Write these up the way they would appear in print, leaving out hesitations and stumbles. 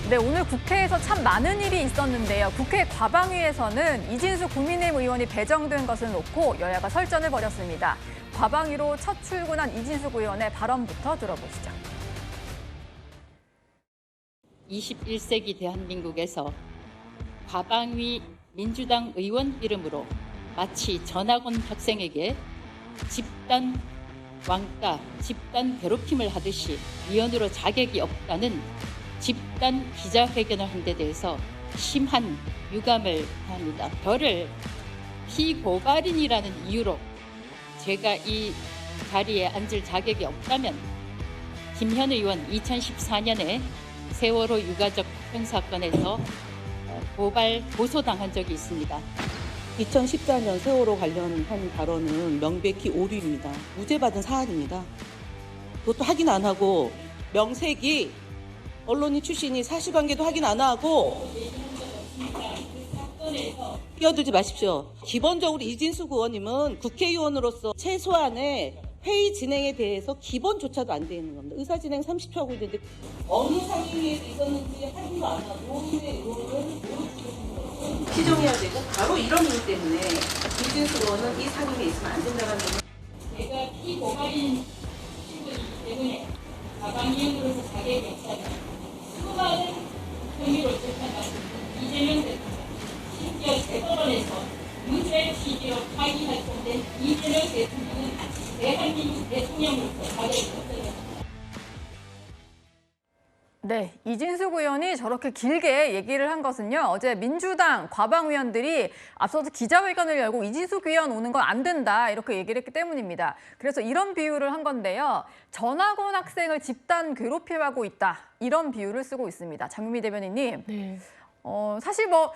네, 오늘 국회에서 참 많은 일이 있었는데요. 국회 과방위에서는 이진수 국민의힘 의원이 배정된 것을 놓고 여야가 설전을 벌였습니다. 과방위로 첫 출근한 이진수 의원의 발언부터 들어보시죠. 21세기 대한민국에서 과방위 민주당 의원 이름으로 마치 전학온 학생에게 집단 왕따, 집단 괴롭힘을 하듯이 위원으로 자격이 없다는 집단 기자회견을 한 데 대해서 심한 유감을 합니다. 저를 피고발인이라는 이유로 제가 이 자리에 앉을 자격이 없다면 김현 의원 2014년에 세월호 유가족 학살사건에서 고발 고소당한 적이 있습니다. 2014년 세월호 관련한 발언은 명백히 오류입니다. 무죄받은 사안입니다. 그것도 확인 안 하고 명색이 언론인 출신이 사실관계도 확인 안 하고 끼어들지 마십시오. 기본적으로 이진수 의원님은 국회의원으로서 최소한의 회의 진행에 대해서 기본조차도 안 돼 있는 겁니다. 의사진행 30초 하고 있는데 어느 상임위에서 있었는지 확인도 안 하고 시정해야 되고 바로 이런 이유 때문에 이진수 의원은 이 상임위에 있으면 안 된다는 거예요. 제가 피고발인 신분이기 때문에 과방위원으로서 자격이 없다면 수많은 혐의로 재판받은 이재명 대통령, 심지어 대법원에서 유죄 취지로 파기 활동된 이재명 대통령은 대한민국 대통령으로서 자격이 없어요. 네, 이진숙 의원이 저렇게 길게 얘기를 한 것은요. 어제 민주당 과방위원들이 앞서서 기자회견을 열고 이진숙 의원 오는 건 안 된다 이렇게 얘기를 했기 때문입니다. 그래서 이런 비유를 한 건데요. 전학온 학생을 집단 괴롭힘하고 있다. 이런 비유를 쓰고 있습니다. 장유미 대변인님. 네. 사실 뭐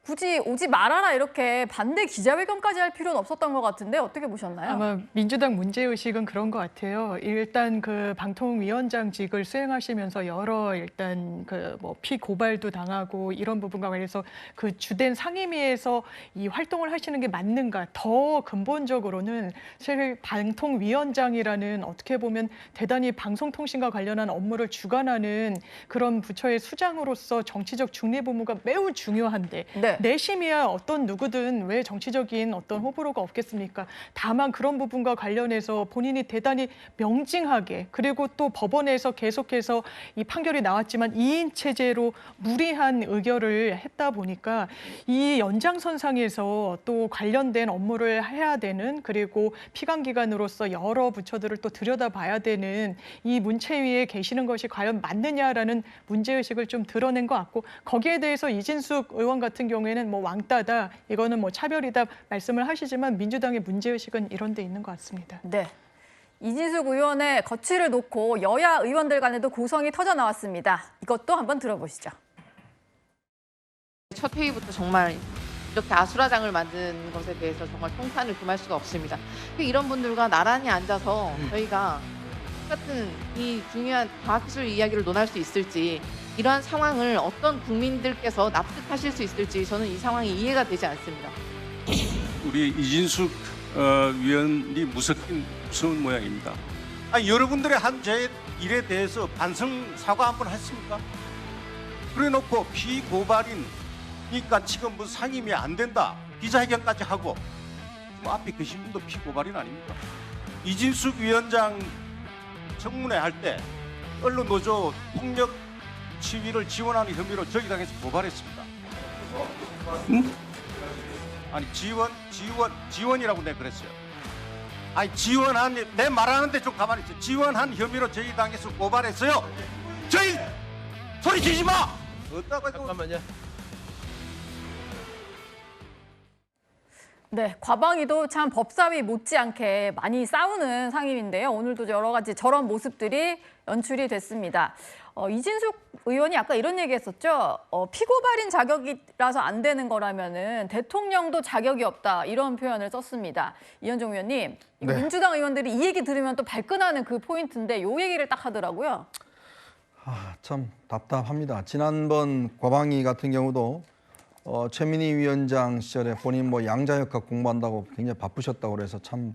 굳이 오지 말아라 이렇게 반대 기자회견까지 할 필요는 없었던 것 같은데 어떻게 보셨나요? 아마 민주당 문제의식은 그런 것 같아요. 일단 그 방통위원장직을 수행하시면서 여러 일단 그 뭐 피고발도 당하고 이런 부분과 관련해서 그 주된 상임위에서 이 활동을 하시는 게 맞는가. 더 근본적으로는 사실 방통위원장이라는 어떻게 보면 대단히 방송통신과 관련한 업무를 주관하는 그런 부처의 수장으로서 정치적 중립 의무가 매우 중요한데 네. 내심이야 어떤 누구든 왜 정치적인 어떤 호불호가 없겠습니까? 다만 그런 부분과 관련해서 본인이 대단히 명징하게 그리고 또 법원에서 계속해서 이 판결이 나왔지만 2인 체제로 무리한 의결을 했다 보니까 이 연장선상에서 또 관련된 업무를 해야 되는 그리고 피감기관으로서 여러 부처들을 또 들여다봐야 되는 이 문체위에 계시는 것이 과연 맞느냐라는 문제의식을 좀 드러낸 것 같고 거기에 대해서 이진숙 의원 같은 경우에는 뭐 왕따다, 이거는 뭐 차별이다 말씀을 하시지만 민주당의 문제의식은 이런 데 있는 것 같습니다. 네. 이진숙 의원의 거취를 놓고 여야 의원들 간에도 고성이 터져 나왔습니다. 이것도 한번 들어보시죠. 첫 회의부터 정말 이렇게 아수라장을 만든 것에 대해서 정말 통탄을 금할 수가 없습니다. 이런 분들과 나란히 앉아서 저희가 똑같은 이 중요한 과학기술 이야기를 논할 수 있을지 이러한 상황을 어떤 국민들께서 납득하실 수 있을지 저는 이 상황이 이해가 되지 않습니다. 우리 이진숙 위원이 무서운 모양입니다. 여러분들의 한 제 일에 대해서 반성 사과 한번 했습니까? 그래놓고 피고발인이니까 지금 뭐 상임이 안 된다 기자회견까지 하고 뭐 앞에 계신 분도 피고발인 아닙니까? 이진숙 위원장 청문회 할 때 언론 노조 폭력 시위를 지원하는 혐의로 저희 당에서 고발했습니다. 응? 아니 지원이라고 내가 그랬어요. 아니 지원한 내 말하는데 좀 가만히 있어. 지원한 혐의로 저희 당에서 고발했어요. 저희 소리 지지 마. 어따고 잠깐만요. 네, 과방위도 참 법사위 못지않게 많이 싸우는 상임인데요. 오늘도 여러 가지 저런 모습들이 연출이 됐습니다. 이진숙 의원이 아까 이런 얘기했었죠. 피고발인 자격이라서 안 되는 거라면은 대통령도 자격이 없다 이런 표현을 썼습니다. 이현종 의원님, 이거 네. 민주당 의원들이 이 얘기 들으면 또 발끈하는 그 포인트인데 요 얘기를 딱 하더라고요. 참 답답합니다. 지난번 과방위 같은 경우도 최민희 위원장 시절에 본인 뭐 양자역학 공부한다고 굉장히 바쁘셨다고 그래서 참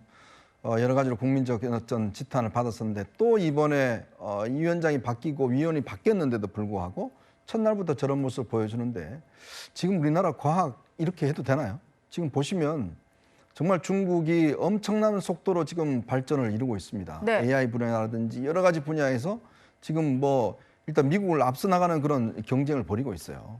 여러 가지로 국민적 어떤 지탄을 받았었는데 또 이번에 이 위원장이 바뀌고 위원이 바뀌었는데도 불구하고 첫날부터 저런 모습을 보여주는데 지금 우리나라 과학 이렇게 해도 되나요? 지금 보시면 정말 중국이 엄청난 속도로 지금 발전을 이루고 있습니다. 네. AI 분야라든지 여러 가지 분야에서 지금 뭐 일단 미국을 앞서 나가는 그런 경쟁을 벌이고 있어요.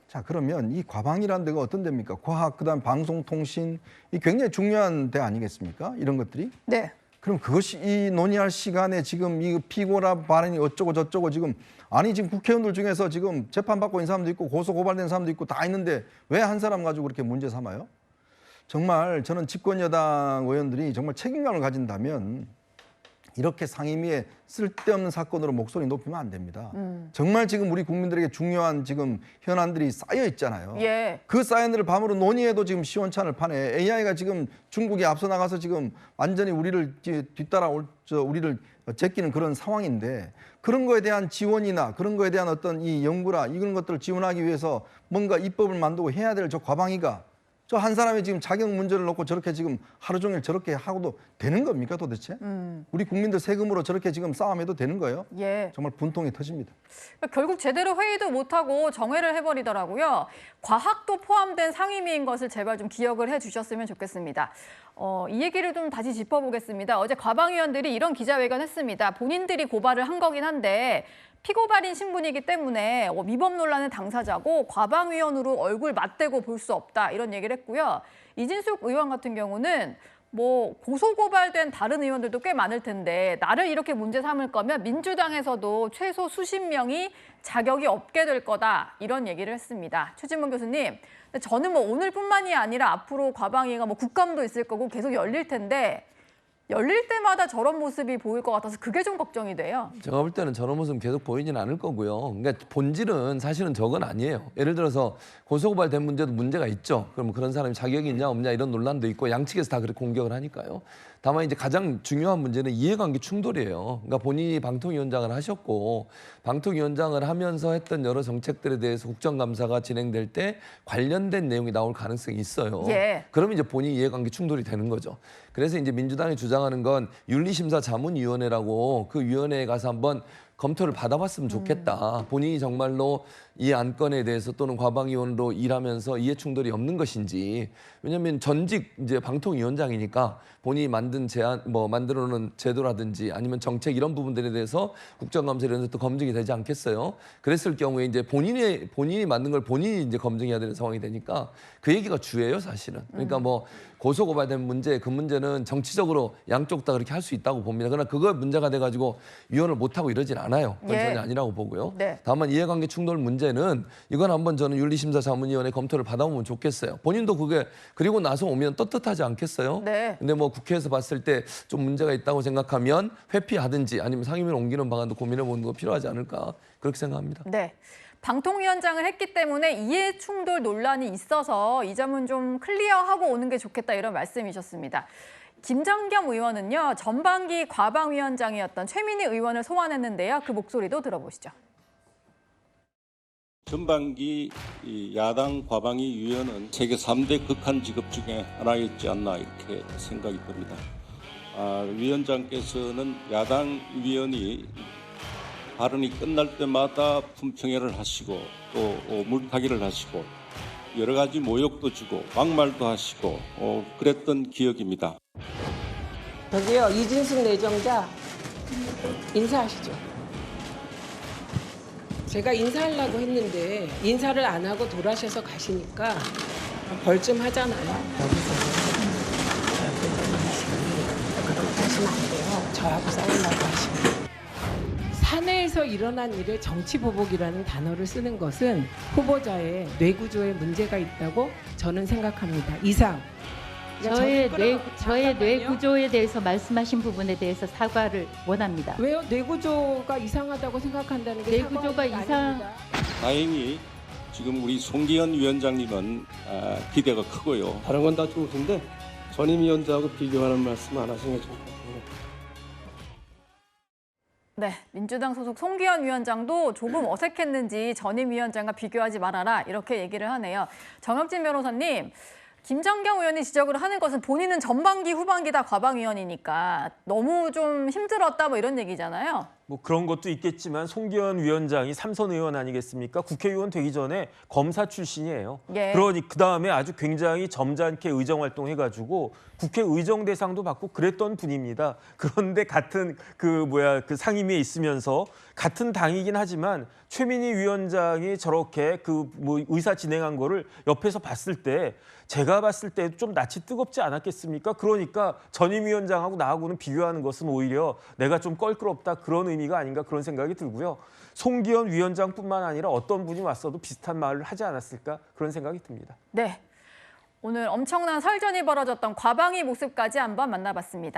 자, 그러면 이 과방이라는 데가 어떤 데입니까? 과학, 그다음 방송통신, 이 굉장히 중요한 데 아니겠습니까? 이런 것들이. 네. 그럼 그것이 이 논의할 시간에 지금 이 피고라 발언이 어쩌고 저쩌고 지금 아니 지금 국회의원들 중에서 지금 재판받고 있는 사람도 있고 고소 고발된 사람도 있고 다 있는데 왜 한 사람 가지고 그렇게 문제 삼아요? 정말 저는 집권 여당 의원들이 정말 책임감을 가진다면 이렇게 상임위에 쓸데없는 사건으로 목소리 높이면 안 됩니다. 정말 지금 우리 국민들에게 중요한 지금 현안들이 쌓여 있잖아요. 예. 그 사연들을 밤으로 논의해도 지금 시원찮을 판에 AI가 지금 중국에 앞서 나가서 지금 완전히 우리를 우리를 제끼는 그런 상황인데 그런 거에 대한 지원이나 그런 거에 대한 어떤 이 연구나 이런 것들을 지원하기 위해서 뭔가 입법을 만들고 해야 될 저 과방위가 저 한 사람이 지금 자격 문제를 놓고 저렇게 지금 하루 종일 저렇게 하고도 되는 겁니까 도대체? 우리 국민들 세금으로 저렇게 지금 싸움해도 되는 거예요? 예. 정말 분통이 터집니다. 그러니까 결국 제대로 회의도 못하고 정회를 해버리더라고요. 과학도 포함된 상임위인 것을 제발 좀 기억을 해주셨으면 좋겠습니다. 이 얘기를 좀 다시 짚어보겠습니다. 어제 과방위원들이 이런 기자회견 했습니다. 본인들이 고발을 한 거긴 한데 피고발인 신분이기 때문에 위법 논란의 당사자고 과방위원으로 얼굴 맞대고 볼 수 없다 이런 얘기를 했고요. 이진숙 의원 같은 경우는 뭐 고소고발된 다른 의원들도 꽤 많을 텐데 나를 이렇게 문제 삼을 거면 민주당에서도 최소 수십 명이 자격이 없게 될 거다 이런 얘기를 했습니다. 최진봉 교수님, 근데 저는 뭐 오늘뿐만이 아니라 앞으로 과방위가 뭐 국감도 있을 거고 계속 열릴 텐데 열릴 때마다 저런 모습이 보일 것 같아서 그게 좀 걱정이 돼요. 제가 볼 때는 저런 모습은 계속 보이지는 않을 거고요. 그러니까 본질은 사실은 저건 아니에요. 예를 들어서 고소고발된 문제도 문제가 있죠. 그럼 그런 사람이 자격이 있냐 없냐 이런 논란도 있고 양측에서 다 그렇게 공격을 하니까요. 다만 이제 가장 중요한 문제는 이해관계 충돌이에요. 그러니까 본인이 방통위원장을 하셨고 방통위원장을 하면서 했던 여러 정책들에 대해서 국정감사가 진행될 때 관련된 내용이 나올 가능성이 있어요. 예. 그러면 이제 본인 이해관계 충돌이 되는 거죠. 그래서 이제 민주당이 주장하는 건 윤리심사자문위원회라고 그 위원회에 가서 한번 검토를 받아봤으면 좋겠다. 본인이 정말로 이 안건에 대해서 또는 과방위원으로 일하면서 이해 충돌이 없는 것인지. 왜냐하면 전직 이제 방통위원장이니까 본인이 만든 제안, 뭐 만들어놓은 제도라든지 아니면 정책 이런 부분들에 대해서 국정감사를 해서 또 검증이 되지 않겠어요. 그랬을 경우에 이제 본인이 만든 걸 본인이 이제 검증해야 되는 상황이 되니까 그 얘기가 주예요, 사실은. 그러니까 뭐 고소고발된 문제, 그 문제는 정치적으로 양쪽 다 그렇게 할 수 있다고 봅니다. 그러나 그거 문제가 돼가지고 위원을 못하고 이러진 않아요. 그건 예. 전혀 아니라고 보고요. 네. 다만 이해관계 충돌 문제는 이건 한번 저는 윤리심사자문위원회 검토를 받아보면 좋겠어요. 본인도 그게 그리고 나서 오면 떳떳하지 않겠어요? 네. 근데 뭐 국회에서 봤을 때 좀 문제가 있다고 생각하면 회피하든지 아니면 상임위로 옮기는 방안도 고민해보는 거 필요하지 않을까 그렇게 생각합니다. 네. 방통위원장을 했기 때문에 이해 충돌 논란이 있어서 이 점은 좀 클리어하고 오는 게 좋겠다 이런 말씀이셨습니다. 김정겸 의원은요. 전반기 과방위원장이었던 최민희 의원을 소환했는데요. 그 목소리도 들어보시죠. 전반기 이 야당 과방위 위원은 세계 3대 극한 직업 중에 하나였지 않나 이렇게 생각이 듭니다. 위원장께서는 야당 위원이 발언이 끝날 때마다 품평회를 하시고 또 물타기를 하시고 여러 가지 모욕도 주고 막말도 하시고 그랬던 기억입니다. 저기요, 이진숙 내정자 인사하시죠. 제가 인사하려고 했는데 인사를 안 하고 돌아셔서 가시니까 벌 좀 하잖아요. 그렇게 하시면 안 돼요. 저하고 싸우려고 하시면. 사내에서 일어난 일에 정치보복이라는 단어를 쓰는 것은 후보자의 뇌구조에 문제가 있다고 저는 생각합니다. 이상. 저의 뇌 구조에 대해서 말씀하신 부분에 대해서 사과를 원합니다. 왜요? 뇌구조가 이상하다고 생각한다는 게 뇌구조가 다행히 지금 우리 송기현 위원장님은 기대가 크고요. 다른 건 다 좋으신데 전임 위원장하고 비교하는 말씀 안 하시는 게 좋을 것 같아요. 네, 민주당 소속 송기현 위원장도 조금 어색했는지 전임 위원장과 비교하지 말아라 이렇게 얘기를 하네요. 정혁진 변호사님, 김정경 의원이 지적을 하는 것은 본인은 전반기 후반기 다 과방위원이니까 너무 좀 힘들었다 뭐 이런 얘기잖아요. 뭐 그런 것도 있겠지만 송기현 위원장이 삼선 의원 아니겠습니까? 국회의원 되기 전에 검사 출신이에요. 예. 그러니 그다음에 아주 굉장히 점잖게 의정 활동해가지고 국회 의정 대상도 받고 그랬던 분입니다. 그런데 같은 그 상임위에 있으면서 같은 당이긴 하지만 최민희 위원장이 저렇게 의사 진행한 거를 옆에서 봤을 때 제가 봤을 때 좀 낯이 뜨겁지 않았겠습니까? 그러니까 전임 위원장하고 나하고는 비교하는 것은 오히려 내가 좀 껄끄럽다 그런 의미가 아닌가 그런 생각이 들고요. 송기현 위원장뿐만 아니라 어떤 분이 왔어도 비슷한 말을 하지 않았을까 그런 생각이 듭니다. 네. 오늘 엄청난 설전이 벌어졌던 과방위 모습까지 한번 만나봤습니다.